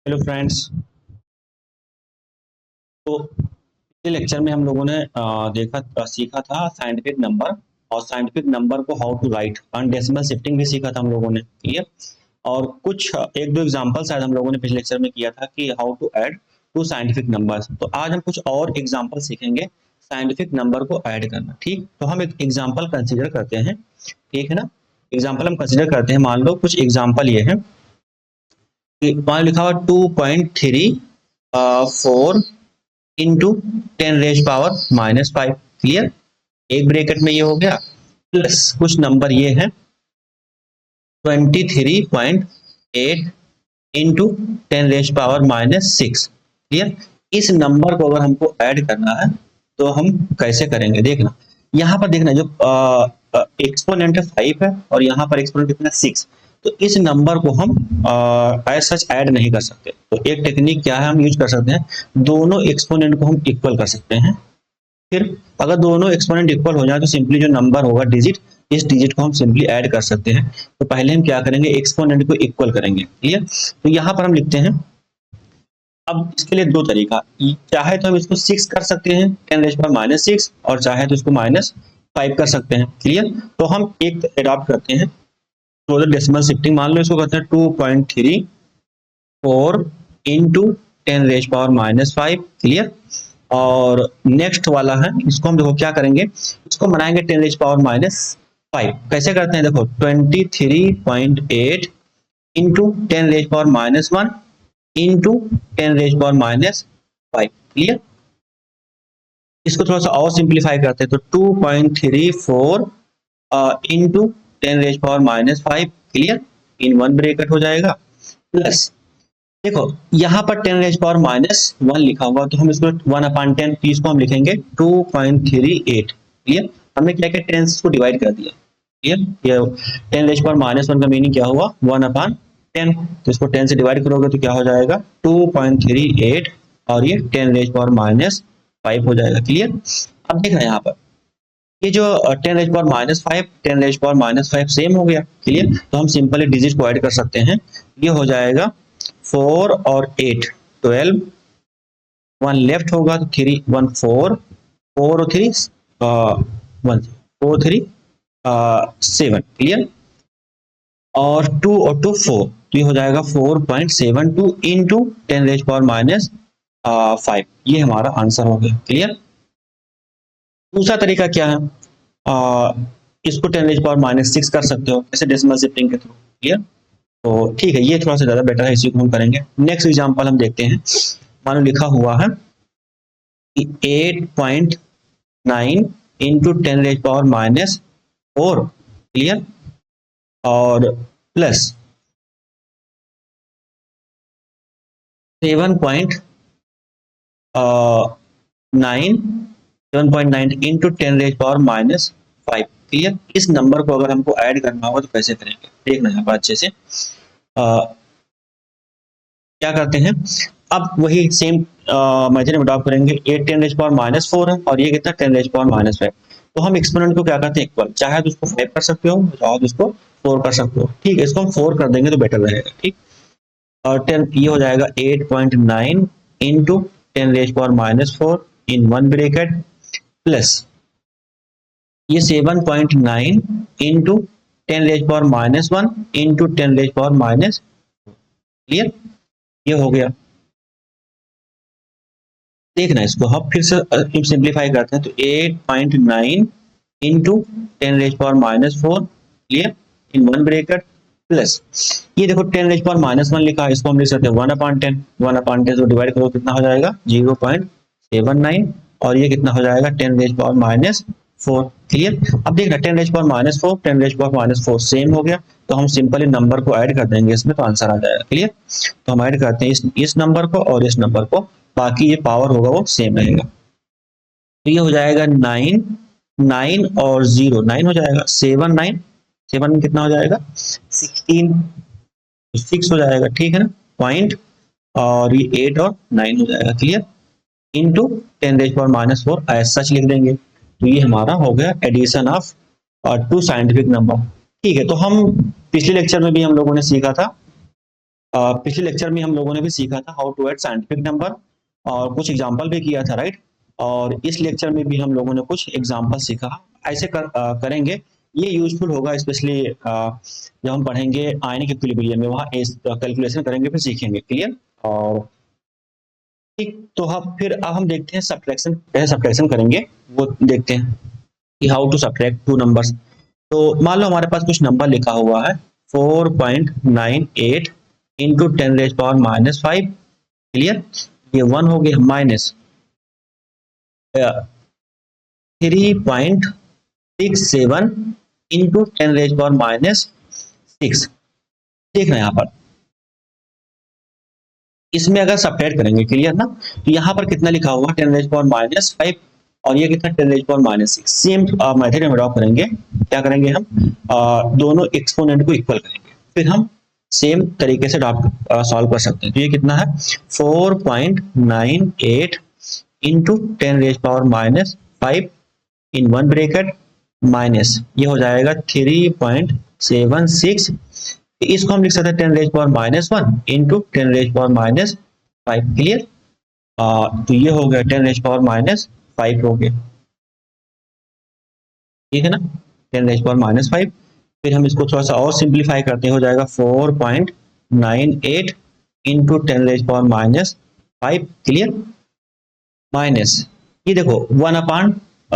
Hello friends. तो पिछले lecture में हम लोगों ने सीखा था साइंटिफिक नंबर और साइंटिफिक नंबर को हाउ टू राइट और डेसिमल शिफ्टिंग भी सीखा था हम लोगों ने। क्लियर। और कुछ एक दो एग्जांपल शायद हम लोगों ने पिछले लेक्चर में किया था कि how to add two scientific numbers. तो आज हम कुछ और एग्जांपल सीखेंगे साइंटिफिक नंबर को ऐड करना। ठीक, तो हम एक एग्जांपल कंसीडर करते हैं। ठीक है ना। एग्जांपल हम कंसीडर करते हैं। मान लो कुछ एग्जांपल ये है कि मान लिखा हुआ 2.3 इंटू 10⁻⁻⁵। क्लियर। एक ब्रैकेट में ये हो गया, प्लस कुछ नंबर ये है 23.8 इंटू 10⁻⁻�6। क्लियर। इस नंबर को अगर हमको ऐड करना है तो हम कैसे करेंगे, देखना। यहाँ पर देखना, जो एक्सपोनेंट 5 है और यहाँ पर एक्सपोनेंट कितना 6। तो इस नंबर को हम एज सच ऐड नहीं कर सकते। तो एक टेक्निक क्या है, हम यूज कर सकते हैं, दोनों एक्सपोनेंट को हम इक्वल कर सकते हैं। फिर अगर दोनों एक्सपोनेंट इक्वल हो जाए तो सिंपली जो नंबर होगा डिजिट, इस डिजिट को हम सिंपली ऐड कर सकते हैं। तो पहले हम क्या करेंगे, एक्सपोनेंट को इक्वल करेंगे। क्लियर। तो यहाँ पर हम लिखते हैं, अब इसके लिए दो तरीका, चाहे तो हम इसको 6 कर सकते हैं 10⁻⁻⁶, और चाहे तो इसको -5 कर सकते हैं। क्लियर। तो हम एक एडॉप्ट करते हैं तो डेसिमल शिफ्टिंग, मान लो इसको करते हैं 2.34 इंटू 10⁻⁻⁵। क्लियर। और नेक्स्ट वाला है, इसको हम देखो क्या करेंगे, इसको बनाएंगे 10⁻⁻5। कैसे करते हैं, देखो 23.8 इंटू 10⁻⁻1 इंटू 10⁻⁵। क्लियर। इसको थोड़ा सा और सिंप्लीफाई करते हैं तो 2.34 into 10⁻⁻5। Clear. In one bracket हो जाएगा, प्लस देखो यहाँ पर 10⁻⁻1 लिखा हुआ, तो हम इसको 1/10, तो इसको हम लिखेंगे 2.38। क्लियर। हमने क्या किया, 10 को डिवाइड कर दिया। क्लियर। ये 10⁻⁻1 का मीनिंग क्या हुआ, 1/10। तो इसको 10 से डिवाइड करोगे तो क्या हो जाएगा 2.38, और ये 10⁻⁻5 हो जाएगा। क्लियर। अब देखना यहाँ पर ये जो 10⁻⁻5 10⁻⁻5 सेम हो गया। क्लियर। तो हम सिंपली डिजिट को ऐड कर सकते हैं। ये हो जाएगा 4 और 8 12, 1 लेफ्ट होगा तो 3 1 4, 4 और 3 1 4 3 7। क्लियर। और 2 और 2 4, तो ये हो जाएगा 4.72 इंटू 10⁻⁻5। ये हमारा आंसर हो गया। क्लियर। दूसरा तरीका क्या है, इसको 10⁻⁻6 कर सकते हो, ऐसे डेसिमल शिफ्टिंग के थ्रू। क्लियर। तो ठीक है, ये थोड़ा सा ज्यादा बेटर है, इसी को हम करेंगे। नेक्स्ट एग्जांपल हम देखते हैं। मानो लिखा हुआ है कि 8.9 इंटू 10⁻⁻4। क्लियर। और प्लस 7.9 इंटू 10⁻⁻5। क्लियर। इस नंबर को अगर हमको ऐड करना होगा तो कैसे करेंगे, देखना यहाँ पर अच्छे से। क्या करते हैं, अब वही सेम मेथड में अडॉप्ट करेंगे। 8 10⁻⁻4 है और ये कितना 10⁻⁻5। तो हम एक्सपोनेंट को क्या करते हैं, इक्वल, चाहे तो उसको 5 कर सकते हो, चाहे तो उसको 4 कर सकते हो। ठीक है, इसको हम 4 कर देंगे तो बेटर रहेगा। ठीक। और 10, ये हो जाएगा 8.9 into 10⁻⁻4 in one bracket, plus ये 7.9 इंटू 10⁻⁻1 इंटू 10⁻⁻। क्लियर। ये हो गया। देखना इसको हम फिर से सिंप्लीफाई करते हैं तो 8.9 into 10⁻⁻4। Clear. In one bracket, plus ये देखो 10⁻⁻1 लिखा है, इसको हम लिख सकते हैं 1/10। 1/10 को डिवाइड करो कितना हो जाएगा 0.79, और ये कितना हो जाएगा 10⁻⁻4। क्लियर। अब देखना 10⁻⁻4 10⁻⁻4 सेम हो गया, तो हम सिंपली नंबर को ऐड कर देंगे इसमें, तो आंसर आ जाएगा। क्लियर। तो हम ऐड करते हैं इस नंबर को और इस नंबर को, बाकी ये पावर होगा वो सेम रहेगा। तो ये हो जाएगा 9 9 और 0 9 हो जाएगा, 7 9 7 में कितना हो जाएगा 16, 6 हो जाएगा। ठीक है ना, पॉइंट, और ये 8 और 9 हो जाएगा। क्लियर। इंटू 10⁻⁻4 एज सच लिख देंगे। तो ये हमारा हो गया addition of two scientific number. ठीक है, तो हम पिछले लेक्चर में भी हम लोगों ने सीखा था पिछले लेक्चर में हम लोगों ने भी सीखा था how to add scientific number और कुछ एग्जांपल भी किया था, राइट। और इस लेक्चर में भी हम लोगों ने कुछ एग्जांपल सीखा, ऐसे करेंगे। ये यूजफुल होगा स्पेशली जब हम पढ़ेंगे आयनिक इक्विलिब्रियम में, वहाँ कैलकुलेशन करेंगे फिर सीखेंगे, क्लियर। और ठीक, तो अब हम देखते हैं सब्ट्रैक्शन, कैसे सब्ट्रैक्शन करेंगे वो देखते हैं कि how to subtract two numbers. तो मान लो हमारे पास कुछ नंबर लिखा हुआ है 4.98 इंटू 10⁻⁻5, क्लियर। ये 1 हो गया, माइनस 3.67 इंटू 10⁻⁻6। देखना यहाँ पर, इसमें अगर सब्ट्रैक्ट करेंगे, क्लियर ना, तो यहाँ पर कितना लिखा हुआ 10⁻⁻5 और ये कितना 10⁻⁻6। सेम मेथड में ड्रॉ करेंगे। क्या करेंगे हम, दोनों एक्सपोनेंट को इक्वल करेंगे, फिर हम सेम तरीके से सॉल्व कर सकते हैं। तो ये कितना है 4.98 into 10⁻⁻5 in one bracket minus ये हो जाएगा 3.76। इसको हम लिख सकते हैं 10⁻⁻1 इंटू 10⁻⁻5, क्लियर। तो ये हो गया 10⁻⁻5 हो गया, ठीक है ना, 10⁻⁻5। फिर हम इसको थोड़ा सा और सिंप्लीफाई करते हैं, हो जाएगा 4.98 इंटू 10⁻⁻5, क्लियर, माइनस ये देखो 1/,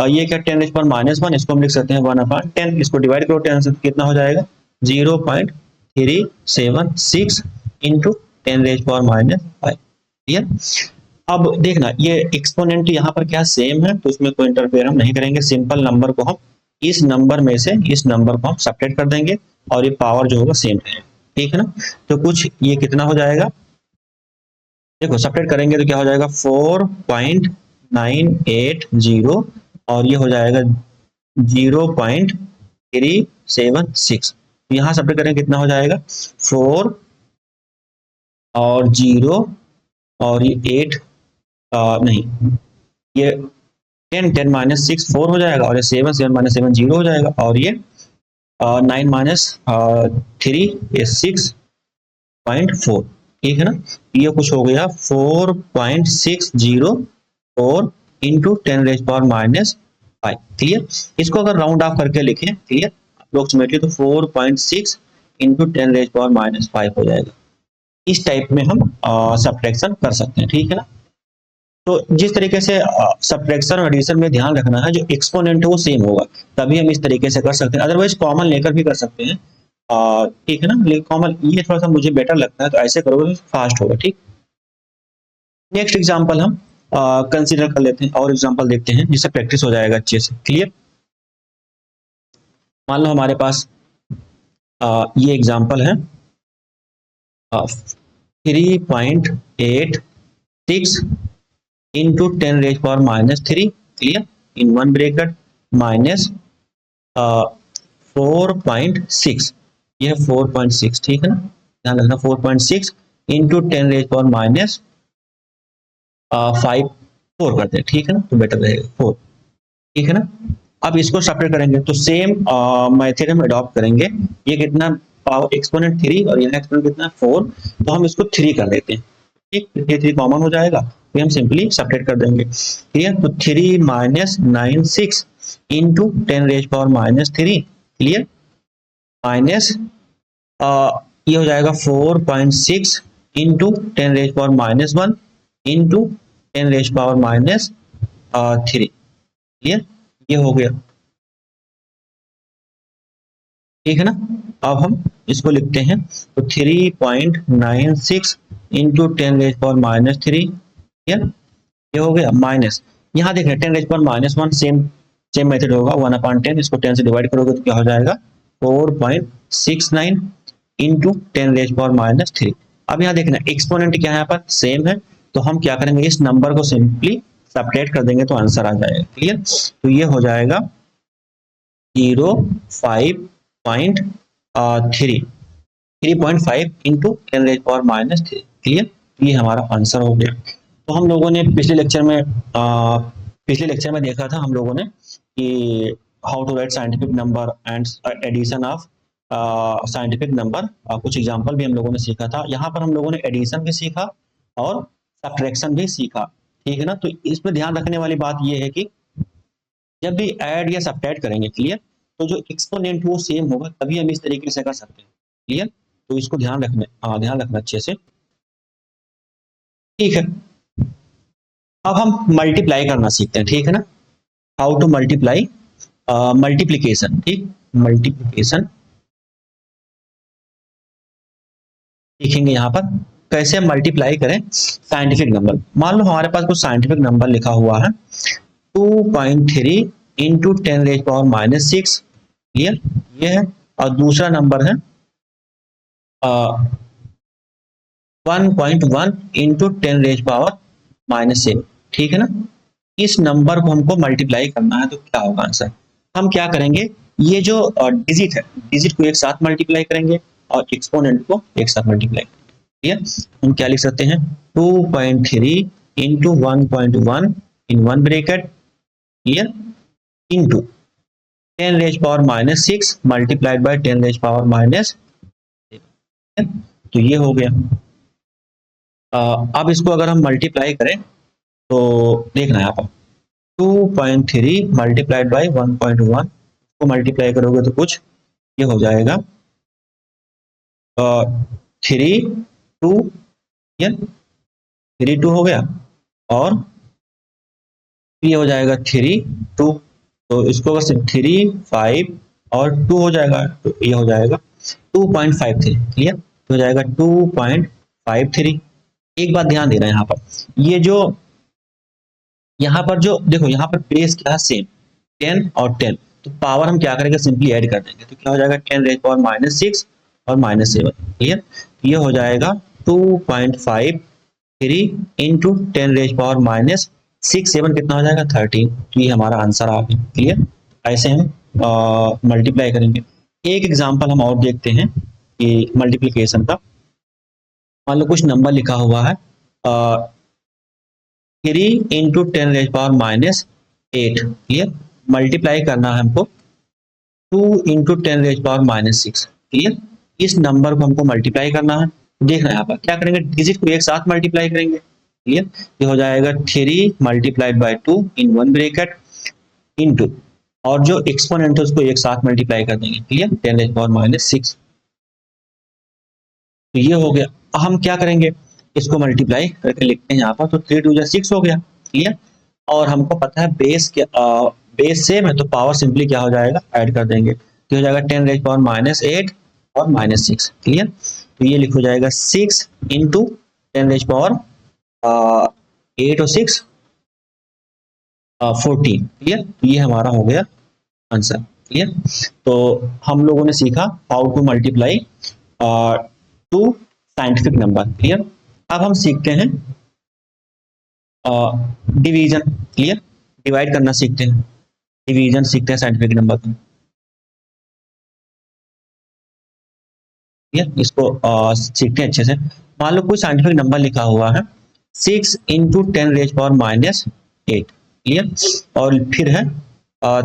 ये क्या 10⁻⁻1, इसको हम लिख सकते हैं 1/10। इसको डिवाइड करो 10 से, कितना हो जाएगा 0.376 इंटू 10⁻⁻5, क्लियर। अब देखना ये एक्सपोनेंट यहाँ पर क्या सेम है, तो उसमें कोई इंटरफेयर हम नहीं करेंगे। सिंपल नंबर को हम इस नंबर में से इस नंबर को हम सब्ट्रैक्ट कर देंगे और ये पावर जो होगा सेम है, ठीक है ना। तो कुछ ये कितना हो जाएगा, देखो सब्ट्रैक्ट करेंगे तो क्या हो जाएगा 4.980 और ये हो जाएगा 0.376। यहाँ सब्ट्रैक्ट करेंगे कितना हो जाएगा 4 और 0 और ये 8 नहीं, ये 10 4 हो जाएगा और ये 7 0 हो जाएगा और ये 9 ये 6.4, ठीक है ना। ये कुछ हो गया 4.604 इंटू 10⁻⁻5, क्लियर। इसको अगर राउंड ऑफ करके लिखें, क्लियर, अप्रोक्सीमेटली, तो 4.6 इंटू 10⁻⁻5 हो जाएगा। इस टाइप में हम सब्ट्रैक्शन कर सकते हैं, ठीक है ना। तो जिस तरीके से सब्ट्रैक्शन और एडिशन में ध्यान रखना है, जो एक्सपोनेंट है वो सेम होगा, तभी हम इस तरीके से कर सकते हैं। अदरवाइज कॉमन लेकर भी कर सकते हैं, ठीक है ना, लेकिन कॉमन ये थोड़ा सा मुझे बेटर लगता है, तो ऐसे करोगे तो फास्ट होगा, ठीक। नेक्स्ट एग्जांपल हम कंसीडर कर लेते हैं और एग्जांपल देखते हैं, जिससे प्रैक्टिस हो जाएगा अच्छे से, क्लियर। मान लो हमारे पास ये एग्जांपल है 3.86 into 10⁻⁻3, clear, in one bracket minus 4.6, ये 4.6, ठीक है ना, ध्यान रखना 4.6 इंटू 10⁻⁻5 4 करते हैं, ठीक है ना, तो बेटर रहेगा 4, ठीक है ना। अब इसको सब्ट्रैक्ट करेंगे तो सेम मेथड हम अडॉप्ट करेंगे। ये कितना पावर एक्सपोनेंट 3 और यहाँ एक्सपोनेंट कितना 4, तो हम इसको 3 कर देते हैं, ठीक, ये 3 कॉमन हो जाएगा, तो हम सिंपली सब्ट्रैक्ट कर देंगे, ठीक है। तो 3 - 96 इंटू 10⁻⁻3, क्लियर, माइनस ये हो जाएगा 4.6 इंटू 10⁻⁻1 इंटू 10⁻⁻3, क्लियर, ये हो गया, ठीक है ना। अब हम इसको लिखते हैं, तो 3.96 इंटू 10⁻⁻3, क्लियर, ये हो गया, माइनस यहाँ देख रहे हैं 10⁻⁻1 सेम मेथड होगा 1/10, इसको 10 से डिवाइड करोगे तो क्या हो जाएगा 4.69 इंटू 10⁻⁻3। अब यहाँ देखना एक्सपोनेंट क्या है, यहाँ पर सेम है, तो हम क्या करेंगे, इस नंबर को सिंपली सब्ट्रैक्ट कर देंगे तो आंसर आ जाएगा, क्लियर। तो ये हो जाएगा 3.5 इंटू 10⁻3, क्लियर, ये हमारा आंसर हो गया। तो हम लोगों ने पिछले लेक्चर में देखा था हम लोगों ने कि how to write scientific number and addition of scientific number. कुछ एग्जांपल भी हम लोगों ने सीखा था। यहाँ पर हम लोगों ने एडिशन भी सीखा और सब्ट्रैक्शन भी सीखा, ठीक है ना। तो इसमें ध्यान रखने वाली बात यह है कि जब भी ऐड या सब्ट्रैक्ट करेंगे, क्लियर, तो जो एक्सपोनेंट वो सेम होगा, तभी हम इस तरीके से कर सकते हैं, क्लियर। तो इसको ध्यान रखना अच्छे से, ठीक है। अब हम मल्टीप्लाई करना सीखते हैं, ठीक है ना। हाउ टू मल्टीप्लाई, मल्टीप्लीकेशन, ठीक, मल्टीप्लीकेशन सीखेंगे यहाँ पर। कैसे मल्टीप्लाई करें साइंटिफिक नंबर। मान लो हमारे पास कुछ साइंटिफिक नंबर लिखा हुआ है 2.3 इंटू 10⁻⁻⁶, क्लियर, ये है। और दूसरा नंबर है 1.1 इंटू 10⁻⁻7, ठीक है ना। इस नंबर को हमको मल्टीप्लाई करना है, तो क्या होगा आंसर। हम क्या करेंगे, ये जो डिजिट है, डिजिट को एक साथ मल्टीप्लाई करेंगे और एक्सपोनेंट को एक साथ मल्टीप्लाई, ठीक है। हम क्या लिख सकते हैं, 2.3 into 1.1 in one bracket, clear, into 10⁻⁻6 multiplied by 10⁻⁻7, तो ये हो गया। अब इसको अगर हम मल्टीप्लाई करें तो देखना है आप, 2.3 मल्टीप्लाइड बाई 1.1 को मल्टीप्लाई करोगे तो कुछ ये हो जाएगा 3 2, ये 3 2 हो गया, और ये हो जाएगा 3 2, तो इसको अगर सिर्फ 3 5 और 2 हो जाएगा, तो ये हो जाएगा 2.53, क्लियर, तो हो जाएगा 2.53। एक बात ध्यान देना यहाँ पर, ये जो यहाँ पर जो देखो, यहाँ पर बेस क्या है, सेम 10 और 10, तो पावर हम क्या करेंगे, सिंपली ऐड कर देंगे, तो क्या हो जाएगा 10⁻⁻6 और -7, क्लियर। ये हो जाएगा 2.53 इंटू 10⁻⁻6 7 कितना हो जाएगा 13, तो ये हमारा आंसर आ गया, क्लियर। ऐसे हम मल्टीप्लाई करेंगे। एक एग्जाम्पल हम और देखते हैं कि मल्टीप्लीकेशन का। मान लो कुछ नंबर लिखा हुआ है 3 इंटू 10⁻⁻8, क्लियर, मल्टीप्लाई करना है हमको 2 इंटू 10⁻⁻6, क्लियर। इस नंबर को हमको मल्टीप्लाई करना है। देखना है यहाँ पर क्या करेंगे, डिजिट को एक साथ मल्टीप्लाई करेंगे, क्लियर। ये हो जाएगा 3 multiplied by 2 in one bracket into, और जो एक्सपोनेंट है उसको एक साथ मल्टीप्लाई कर देंगे, क्लियर, 10⁻⁻6, तो ये हो गया। हम क्या करेंगे, इसको मल्टीप्लाई करके लिखते हैं यहाँ पर, तो 3 2 6 हो गया, क्लियर। और हमको पता है बेस क्या, बेस सेम है, तो पावर सिंपली क्या हो जाएगा, ऐड कर देंगे, तो हो जाएगा 10⁻⁻8 और -6, क्लियर। तो ये लिखो जाएगा 6 इंटू 10⁻8 और 6 14, क्लियर। तो ये हमारा हो गया आंसर, क्लियर। तो हम लोगों ने सीखा how to multiply two scientific number, clear. अब हम सीखते हैं डिवीजन, क्लियर, डिवाइड करना सीखते हैं, डिवीजन सीखते हैं साइंटिफिक नंबर को, क्लियर। इसको सीखते हैं अच्छे से। मान लो कोई साइंटिफिक नंबर लिखा हुआ है 6 इंटू 10⁻⁻8, क्लियर, और फिर है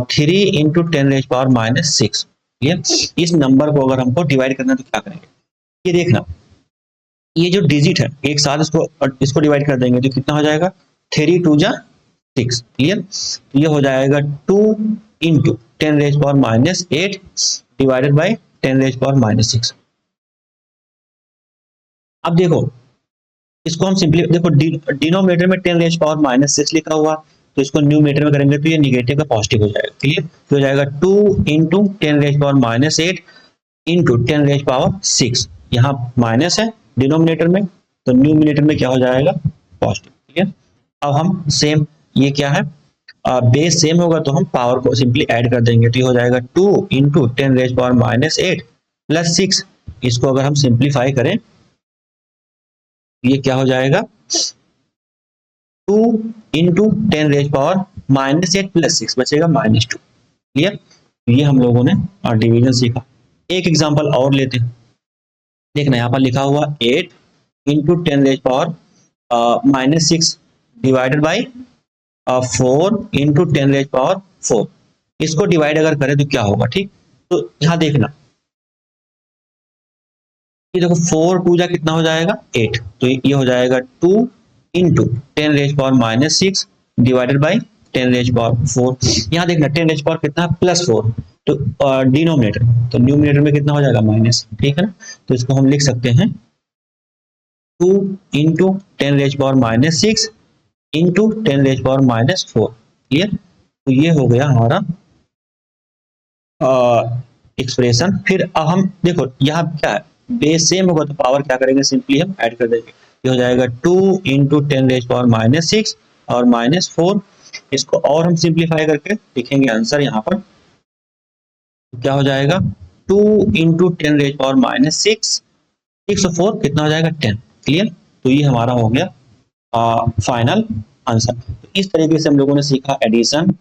3 इंटू 10⁻⁻6, क्लियर। इस नंबर को अगर हमको डिवाइड करना है तो क्या करेंगे, ये देखना, ये जो डिजिट है एक साथ इसको डिवाइड कर देंगे तो कितना हो जाएगा, 3 2 जा 6, क्लियर। ये हो जाएगा 2 इंटू 10⁻⁻8 डिवाइडेड बाई 10⁻⁻6। अब देखो, इसको हम सिंपली देखो, डिनोमिनेटर में 10⁻⁻6 लिखा हुआ, तो इसको न्यूमरेटर में करेंगे तो ये निगेटिव का पॉजिटिव हो जाएगा, क्लियर। तो हो जाएगा 2 इंटू 10⁻⁻8 इंटू 10⁻6, यहाँ माइनस है डिनोमिनेटर में, तो न्यूमरेटर में क्या हो जाएगा, पॉजिटिव, क्लियर। अब हम सेम, ये क्या है, बेस सेम होगा तो हम पावर को सिंपली ऐड कर देंगे, तो ये हो जाएगा 2 इंटू 10⁻⁻8 प्लस 6, इसको अगर हम सिंप्लीफाई करें ये क्या हो जाएगा, 2 इंटू 10⁻⁻8 प्लस 6 बचेगा -2, क्लियर। ये हम लोगों ने डिवीजन सीखा। एक एग्जांपल और लेते हैं, देखना यहाँ पर लिखा हुआ 8 इंटू 10⁻⁻6 डिवाइडेड बाई 4 इंटू 10⁻4, इसको डिवाइड अगर करें तो क्या होगा, ठीक। तो यहाँ देखना, ये देखो 4 टू जा कितना हो जाएगा 8, तो ये हो जाएगा 2 इंटू 10⁻⁻6 डिवाइडेड बाई 10⁻4। यहाँ देखना 10⁻4 कितना है +4, तो डिनोमिनेटर, तो न्यूमिनेटर में कितना हो जाएगा माइनस, ठीक है ना। तो इसको हम लिख सकते हैं 2 इंटू 10⁻⁻6 इंटू 10⁻⁻4, क्लियर। तो ये हो गया हमारा एक्सप्रेशन। फिर अब हम देखो यहाँ क्या है, बेस सेम होगा तो पावर क्या करेंगे, सिंपली हम ऐड कर देंगे। ये हो जाएगा 2 इंटू 10⁻⁻6 और -4। इसको और हम सिंप्लीफाई करके लिखेंगे आंसर यहाँ पर, तो क्या हो जाएगा 2 इंटू 10⁻⁻6, 6 और 4 कितना हो जाएगा 10, क्लियर। तो ये हमारा हो गया फाइनल आंसर। तो इस तरीके से हम लोगों ने सीखा एडिशन,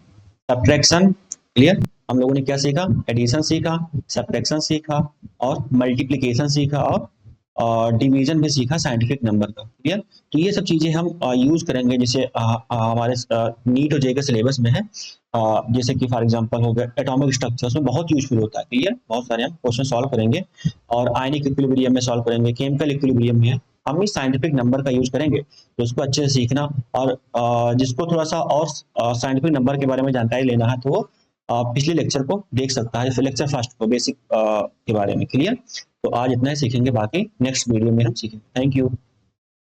सब्ट्रैक्शन, क्लियर। हम लोगों ने क्या सीखा, एडिशन सीखा, सब्ट्रैक्शन सीखा और मल्टीप्लिकेशन सीखा और डिवीजन भी सीखा साइंटिफिक नंबर का, क्लियर। तो ये सब चीजें हम यूज करेंगे, जैसे हमारे नीट और जे के सिलेबस में है। जैसे कि फॉर एग्जांपल हो गया एटॉमिक स्ट्रक्चर, उसमें बहुत यूजफुल होता है, क्लियर। बहुत सारे हम क्वेश्चन सॉल्व करेंगे और आयनिक इक्विलिब्रियम में सॉल्व करेंगे, केमिकल इक्विलिब्रियम में हम इस साइंटिफिक नंबर का यूज करेंगे। तो उसको अच्छे से सीखना, और जिसको थोड़ा सा और साइंटिफिक नंबर के बारे में जानकारी लेना है तो वो पिछले लेक्चर को देख सकता है, लेक्चर फर्स्ट को बेसिक के बारे में, क्लियर। तो आज इतना ही सीखेंगे, बाकी नेक्स्ट वीडियो में हम सीखेंगे। Thank you.